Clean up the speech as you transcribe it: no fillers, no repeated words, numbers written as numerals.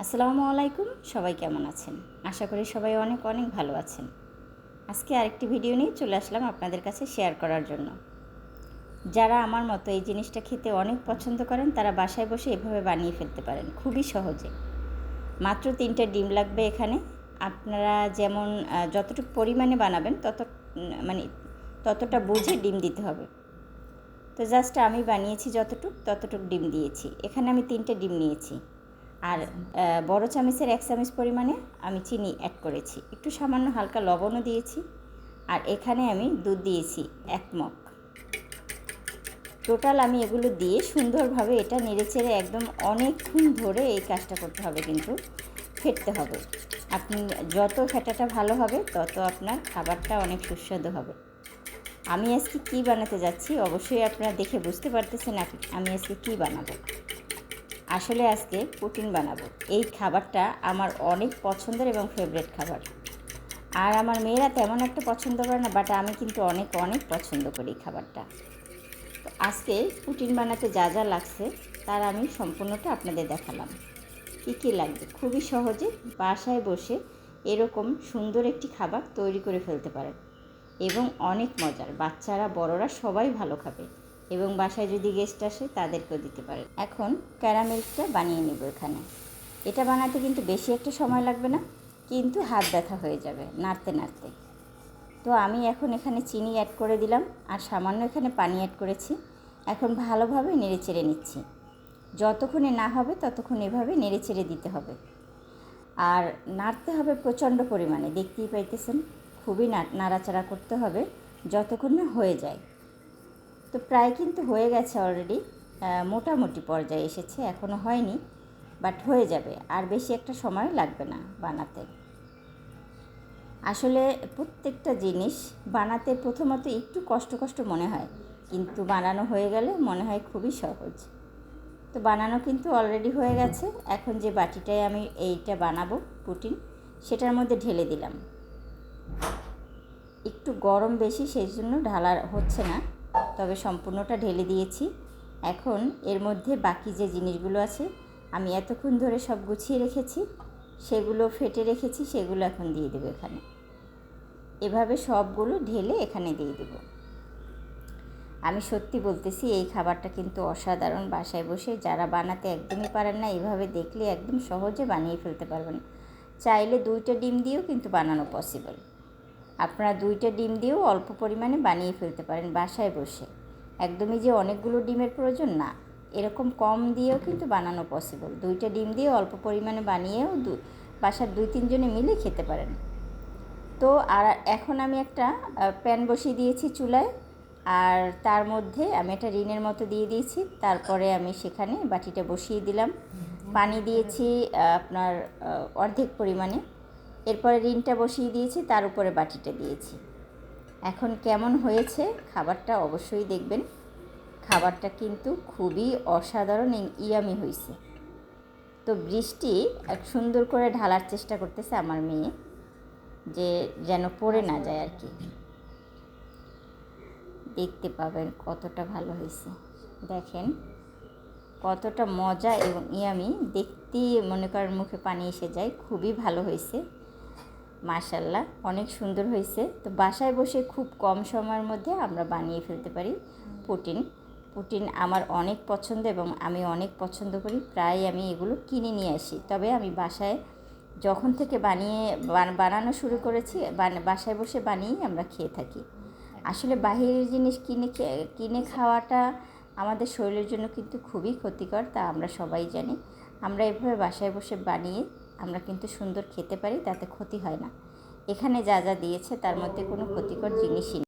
আসসালামু আলাইকুম, সবাই কেমন আছেন? আশা করি সবাই অনেক অনেক ভালো আছেন। আজকে আরেকটি ভিডিও নিয়ে চলে আসলাম আপনাদের কাছে শেয়ার করার জন্য। যারা আমার মতো এই জিনিসটা খেতে অনেক পছন্দ করেন তারা বাসায় বসে এভাবে বানিয়ে ফেলতে পারেন খুবই সহজে। মাত্র 3টা ডিম লাগবে এখানে। আপনারা যেমন যতটুকু পরিমাণে বানাবেন মানে ততটা বুঝে ডিম দিতে হবে। তো জাস্ট আমি বানিয়েছি ততটুকু ডিম দিয়েছি। এখানে আমি 3টে ডিম নিয়েছি। আর বড় চামচের 1 চামচ পরিমাণে আমি চিনি অ্যাড করেছি, একটু সামান্য হালকা লবণও দিয়েছি। আর এখানে আমি দুধ দিয়েছি 1 মগ। টোটাল আমি এগুলো দিয়ে সুন্দরভাবে এটা নেড়েচেড়ে একদম অনেকক্ষণ ধরে এই কাজটা করতে হবে, কিন্তু ফেটতে হবে। আপনি যত ফেটাটা ভালো হবে তত আপনার খাবারটা অনেক সুস্বাদু হবে। আমি আজকে কী বানাতে যাচ্ছি অবশ্যই আপনারা দেখে বুঝতে পারতেছেন আমি আজকে কী বানাবো। আসলে আজকে পুটিন বানাবো। এই খাবারটা আমার অনেক পছন্দের এবং ফেভারিট খাবার। আর আমার মেয়েরা তেমন একটা পছন্দ করে না, বাট আমি কিন্তু অনেক অনেক পছন্দ করি খাবারটা। তো আজকে পুটিন বানাতে যা যা লাগছে তার আমি সম্পূর্ণটা আপনাদের দেখালাম। কী লাগবে খুবই সহজে বাসায় বসে এরকম সুন্দর একটি খাবার তৈরি করে ফেলতে পারেন এবং অনেক মজার। বাচ্চারা বড়রা সবাই ভালো খাবে এবং বাসায় যদি গেস্ট আসে তাদেরকেও দিতে পারেন। এখন ক্যারামেলটা বানিয়ে নেব এখানে। এটা বানাতে কিন্তু বেশি একটা সময় লাগবে না, কিন্তু হাত ব্যথা হয়ে যাবে নাড়তে নাড়তে। তো আমি এখন এখানে চিনি অ্যাড করে দিলাম আর সামান্য এখানে পানি অ্যাড করেছি। এখন ভালোভাবে নেড়েচেড়ে নিচ্ছি। যতক্ষণে না হবে ততক্ষণ এভাবে নেড়েচেড়ে দিতে হবে। আর নাড়তে হবে প্রচণ্ড পরিমাণে, দেখতেই পাইতেছেন খুবই নাড়াচাড়া করতে হবে যতক্ষণ না হয়ে যায়। তো প্রায় কিন্তু হয়ে গেছে অলরেডি, মোটামুটি পর্যায়ে এসেছে, এখনও হয়নি, বাট হয়ে যাবে। আর বেশি একটা সময় লাগবে না বানাতে। আসলে প্রত্যেকটা জিনিস বানাতে প্রথমত একটু কষ্ট মনে হয়, কিন্তু বানানো হয়ে গেলে মনে হয় খুবই সহজ। তো বানানো কিন্তু অলরেডি হয়ে গেছে। এখন যে বাটিটায় আমি এইটা বানাবো পুটিন, সেটার মধ্যে ঢেলে দিলাম। একটু গরম বেশি সেই জন্য ঢালা হচ্ছে না, তবে সম্পূর্ণটা ঢেলে দিয়েছি। এখন এর মধ্যে বাকি যে জিনিসগুলো আছে আমি এতক্ষণ ধরে সব গুছিয়ে রেখেছি, সেগুলো ফেটে রেখেছি, সেগুলো এখন দিয়ে দেবো এখানে। এভাবে সবগুলো ঢেলে এখানে দিয়ে দেবো। আমি সত্যি বলতেছি এই খাবারটা কিন্তু অসাধারণ। বাসায় বসে যারা বানাতে একদমই পারেন না, এভাবে দেখলে একদম সহজে বানিয়ে ফেলতে পারবেন। চাইলে 2টা ডিম দিয়েও কিন্তু বানানো পসিবল। আপনারা 2টা ডিম দিয়েও অল্প পরিমাণে বানিয়ে ফেলতে পারেন বাসায় বসে। একদমই যে অনেকগুলো ডিমের প্রয়োজন না, এরকম কম দিয়েও কিন্তু বানানো পসিবল। 2টা ডিম দিয়ে অল্প পরিমাণে বানিয়েও বাসার 2-3 জনে মিলে খেতে পারেন। তো আর এখন আমি একটা প্যান বসিয়ে দিয়েছি চুলায়, আর তার মধ্যে আমি একটা রিনের মতো দিয়ে দিয়েছি। তারপরে আমি সেখানে বাটিটা বসিয়ে দিলাম, পানি দিয়েছি আপনার অর্ধেক পরিমাণে। এরপরে রিনটা বসিয়ে দিয়েছি, তার উপরে বাটিটা দিয়েছি। এখন কেমন হয়েছে খাবারটা অবশ্যই দেখবেন। খাবারটা কিন্তু খুবই অসাধারণ ইয়ামি হয়েছে। তো বৃষ্টি এক সুন্দর করে ঢালার চেষ্টা করতেছে আমার মেয়ে, যে যেন পড়ে না যায় আর কি। দেখতে পাবেন কতটা ভালো হয়েছে, দেখেন কতটা মজা এবং ইয়ামি। দেখতেই মনে করেন মুখে পানি এসে যায়, খুবই ভালো হয়েছে মাশাআল্লাহ, অনেক সুন্দর হয়েছে। তো বাসায় বসে খুব কম সময়ের মধ্যে আমরা বানিয়ে ফেলতে পারি পুটিন আমার অনেক পছন্দ এবং আমি অনেক পছন্দ করি। প্রায় আমি এগুলো কিনে নিয়ে আসি, তবে আমি বাসায় যখন থেকে বানানো শুরু করেছি বাসায় বসে বানিয়েই আমরা খেয়ে থাকি। আসলে বাহিরের জিনিস কিনে খাওয়াটা আমাদের শরীরের জন্য কিন্তু খুবই ক্ষতিকর, তা আমরা সবাই জানি। আমরা এভাবে বাসায় বসে বানিয়ে আমরা কিন্তু সুন্দর খেতে পারি, তাতে ক্ষতি হয় না। এখানে যা যা দিয়েছে তার মধ্যে কোনো ক্ষতিকর জিনিসই নেই।